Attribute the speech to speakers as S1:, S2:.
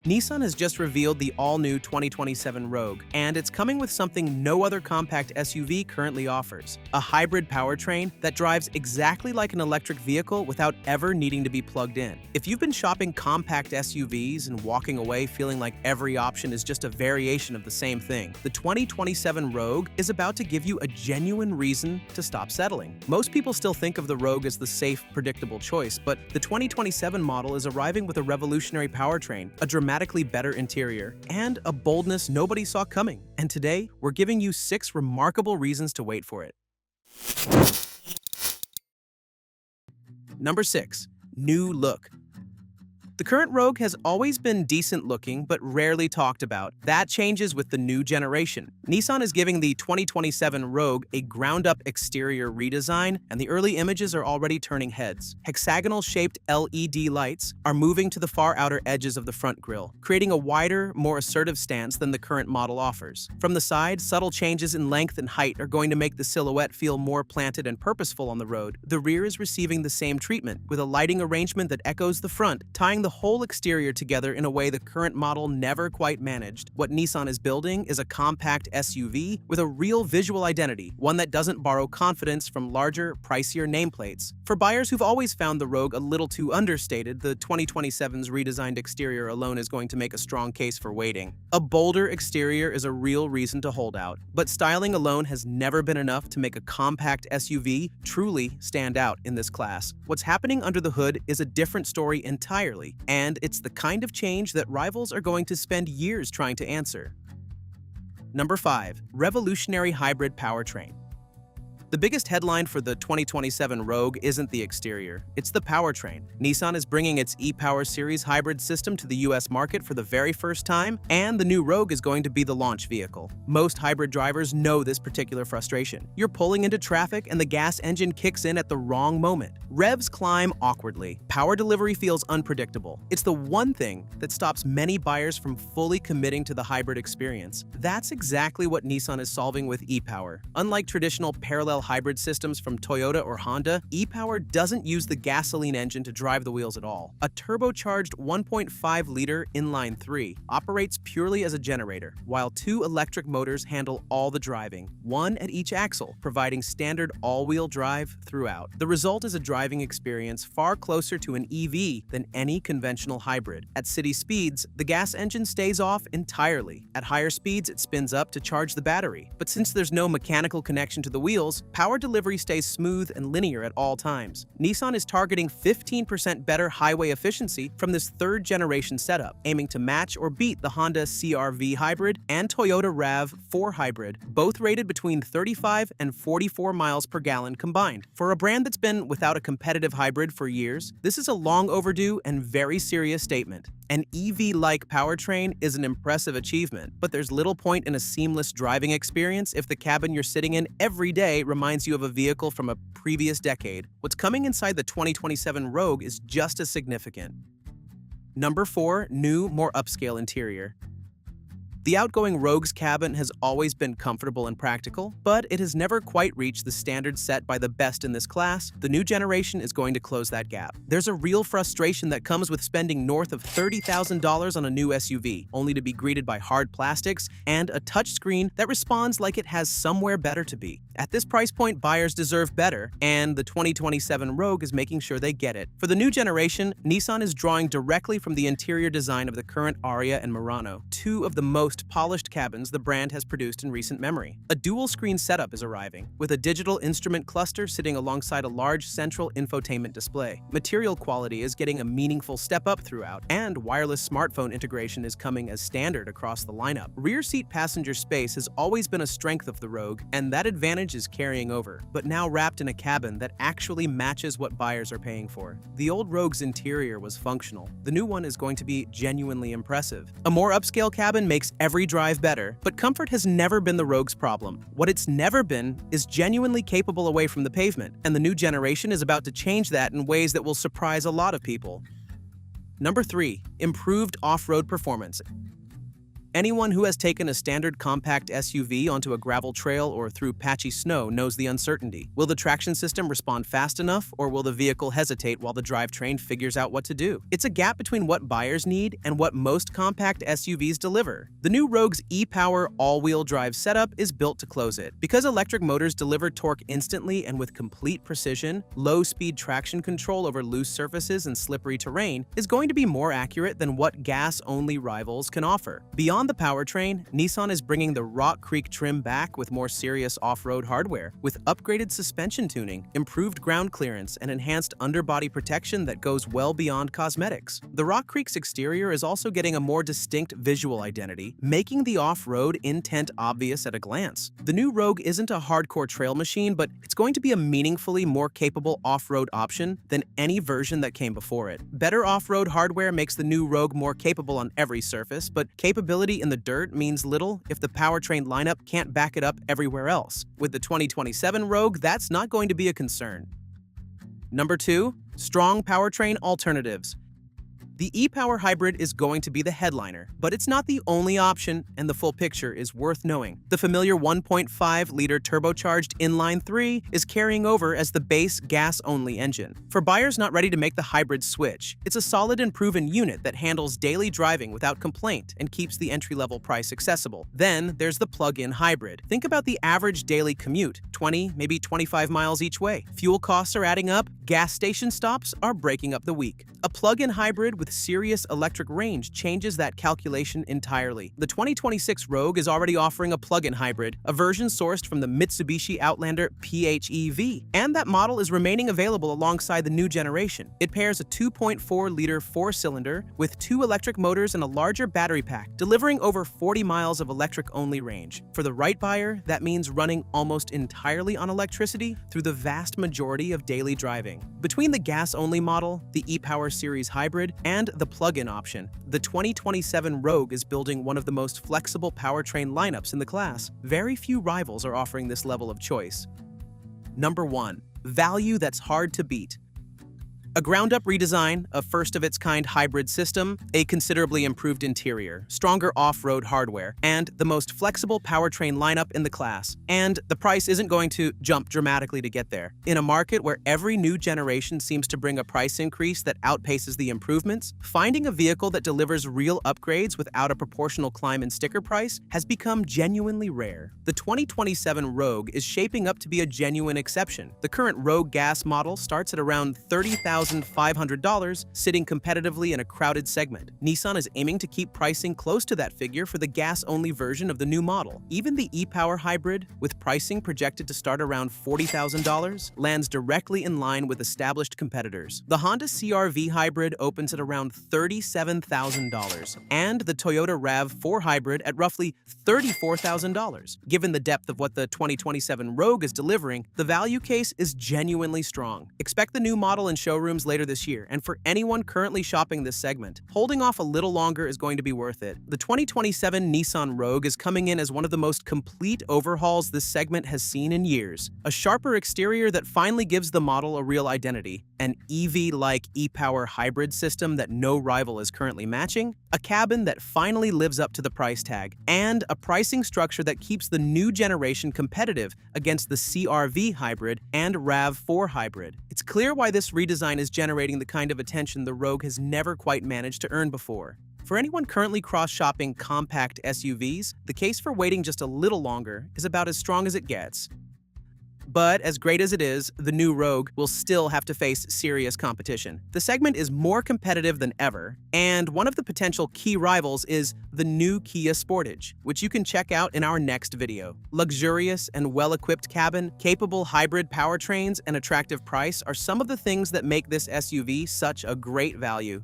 S1: Nissan has just revealed the all-new 2027 Rogue, and it's coming with something no other compact SUV currently offers: a hybrid powertrain that drives exactly like an electric vehicle without ever needing to be plugged in. If you've been shopping compact SUVs and walking away feeling like every option is just a variation of the same thing, the 2027 Rogue is about to give you a genuine reason to stop settling. Most people still think of the Rogue as the safe, predictable choice, but the 2027 model is arriving with a revolutionary powertrain, a dramatically better interior, and a boldness nobody saw coming. And today, we're giving you 6 remarkable reasons to wait for it. Number 6. New look. The current Rogue has always been decent looking, but rarely talked about. That changes with the new generation. Nissan is giving the 2027 Rogue a ground-up exterior redesign, and the early images are already turning heads. Hexagonal-shaped LED lights are moving to the far outer edges of the front grille, creating a wider, more assertive stance than the current model offers. From the side, subtle changes in length and height are going to make the silhouette feel more planted and purposeful on the road. The rear is receiving the same treatment, with a lighting arrangement that echoes the front, tying the whole exterior together in a way the current model never quite managed. What Nissan is building is a compact SUV with a real visual identity, one that doesn't borrow confidence from larger, pricier nameplates. For buyers who've always found the Rogue a little too understated, the 2027's redesigned exterior alone is going to make a strong case for waiting. A bolder exterior is a real reason to hold out, but styling alone has never been enough to make a compact SUV truly stand out in this class. What's happening under the hood is a different story entirely, and it's the kind of change that rivals are going to spend years trying to answer. Number 5. Revolutionary hybrid powertrain. The biggest headline for the 2027 Rogue isn't the exterior, it's the powertrain. Nissan is bringing its e-Power Series hybrid system to the US market for the very first time, and the new Rogue is going to be the launch vehicle. Most hybrid drivers know this particular frustration. You're pulling into traffic and the gas engine kicks in at the wrong moment. Revs climb awkwardly. Power delivery feels unpredictable. It's the one thing that stops many buyers from fully committing to the hybrid experience. That's exactly what Nissan is solving with e-Power. Unlike traditional parallel hybrid systems from Toyota or Honda, e-Power doesn't use the gasoline engine to drive the wheels at all. A turbocharged 1.5-liter inline-3 operates purely as a generator, while 2 electric motors handle all the driving, one at each axle, providing standard all-wheel drive throughout. The result is a driving experience far closer to an EV than any conventional hybrid. At city speeds, the gas engine stays off entirely. At higher speeds, it spins up to charge the battery. But since there's no mechanical connection to the wheels, power delivery stays smooth and linear at all times. Nissan is targeting 15% better highway efficiency from this third-generation setup, aiming to match or beat the Honda CR-V hybrid and Toyota RAV4 hybrid, both rated between 35 and 44 miles per gallon combined. For a brand that's been without a competitive hybrid for years, this is a long overdue and very serious statement. An EV-like powertrain is an impressive achievement, but there's little point in a seamless driving experience if the cabin you're sitting in every day reminds you of a vehicle from a previous decade. What's coming inside the 2027 Rogue is just as significant. Number 4. New, more upscale interior. The outgoing Rogue's cabin has always been comfortable and practical, but it has never quite reached the standards set by the best in this class. The new generation is going to close that gap. There's a real frustration that comes with spending north of $30,000 on a new SUV, only to be greeted by hard plastics and a touchscreen that responds like it has somewhere better to be. At this price point, buyers deserve better, and the 2027 Rogue is making sure they get it. For the new generation, Nissan is drawing directly from the interior design of the current Ariya and Murano, 2 of the most polished cabins the brand has produced in recent memory. A dual-screen setup is arriving, with a digital instrument cluster sitting alongside a large central infotainment display. Material quality is getting a meaningful step up throughout, and wireless smartphone integration is coming as standard across the lineup. Rear seat passenger space has always been a strength of the Rogue, and that advantage is carrying over, but now wrapped in a cabin that actually matches what buyers are paying for. The old Rogue's interior was functional. The new one is going to be genuinely impressive. A more upscale cabin makes every drive better, but comfort has never been the Rogue's problem. What it's never been is genuinely capable away from the pavement, and the new generation is about to change that in ways that will surprise a lot of people. Number 3. Improved off-road performance. Anyone who has taken a standard compact SUV onto a gravel trail or through patchy snow knows the uncertainty. Will the traction system respond fast enough, or will the vehicle hesitate while the drivetrain figures out what to do? It's a gap between what buyers need and what most compact SUVs deliver. The new Rogue's e-Power all-wheel drive setup is built to close it. Because electric motors deliver torque instantly and with complete precision, low-speed traction control over loose surfaces and slippery terrain is going to be more accurate than what gas-only rivals can offer. Beyond the powertrain, Nissan is bringing the Rock Creek trim back with more serious off-road hardware, with upgraded suspension tuning, improved ground clearance, and enhanced underbody protection that goes well beyond cosmetics. The Rock Creek's exterior is also getting a more distinct visual identity, making the off-road intent obvious at a glance. The new Rogue isn't a hardcore trail machine, but it's going to be a meaningfully more capable off-road option than any version that came before it. Better off-road hardware makes the new Rogue more capable on every surface, but capability in the dirt means little if the powertrain lineup can't back it up everywhere else. With the 2027 Rogue, that's not going to be a concern. Number 2. Strong powertrain alternatives. The e-Power hybrid is going to be the headliner, but it's not the only option, and the full picture is worth knowing. The familiar 1.5-liter turbocharged inline-3 is carrying over as the base gas-only engine. For buyers not ready to make the hybrid switch, it's a solid and proven unit that handles daily driving without complaint and keeps the entry-level price accessible. Then there's the plug-in hybrid. Think about the average daily commute, 20, maybe 25 miles each way. Fuel costs are adding up, gas station stops are breaking up the week. A plug-in hybrid with serious electric range changes that calculation entirely. The 2026 Rogue is already offering a plug-in hybrid, a version sourced from the Mitsubishi Outlander PHEV, and that model is remaining available alongside the new generation. It pairs a 2.4-liter four-cylinder with 2 electric motors and a larger battery pack, delivering over 40 miles of electric-only range. For the right buyer, that means running almost entirely on electricity through the vast majority of daily driving. Between the gas-only model, the e-Power Series Hybrid, and the plug-in option, the 2027 Rogue is building one of the most flexible powertrain lineups in the class. Very few rivals are offering this level of choice. Number 1. Value that's hard to beat. A ground-up redesign, a first-of-its-kind hybrid system, a considerably improved interior, stronger off-road hardware, and the most flexible powertrain lineup in the class. And the price isn't going to jump dramatically to get there. In a market where every new generation seems to bring a price increase that outpaces the improvements, finding a vehicle that delivers real upgrades without a proportional climb in sticker price has become genuinely rare. The 2027 Rogue is shaping up to be a genuine exception. The current Rogue gas model starts at around $30,500, sitting competitively in a crowded segment. Nissan is aiming to keep pricing close to that figure for the gas-only version of the new model. Even the e-Power hybrid, with pricing projected to start around $40,000, lands directly in line with established competitors. The Honda CR-V hybrid opens at around $37,000, and the Toyota RAV4 hybrid at roughly $34,000. Given the depth of what the 2027 Rogue is delivering, the value case is genuinely strong. Expect the new model in showrooms later this year, and for anyone currently shopping this segment, holding off a little longer is going to be worth it. The 2027 Nissan Rogue is coming in as one of the most complete overhauls this segment has seen in years. A sharper exterior that finally gives the model a real identity, an EV-like e-Power hybrid system that no rival is currently matching, a cabin that finally lives up to the price tag, and a pricing structure that keeps the new generation competitive against the CR-V hybrid and RAV4 hybrid. It's clear why this redesign is generating the kind of attention the Rogue has never quite managed to earn before. For anyone currently cross-shopping compact SUVs, the case for waiting just a little longer is about as strong as it gets. But as great as it is, the new Rogue will still have to face serious competition. The segment is more competitive than ever, and one of the potential key rivals is the new Kia Sportage, which you can check out in our next video. Luxurious and well-equipped cabin, capable hybrid powertrains, and attractive price are some of the things that make this SUV such a great value.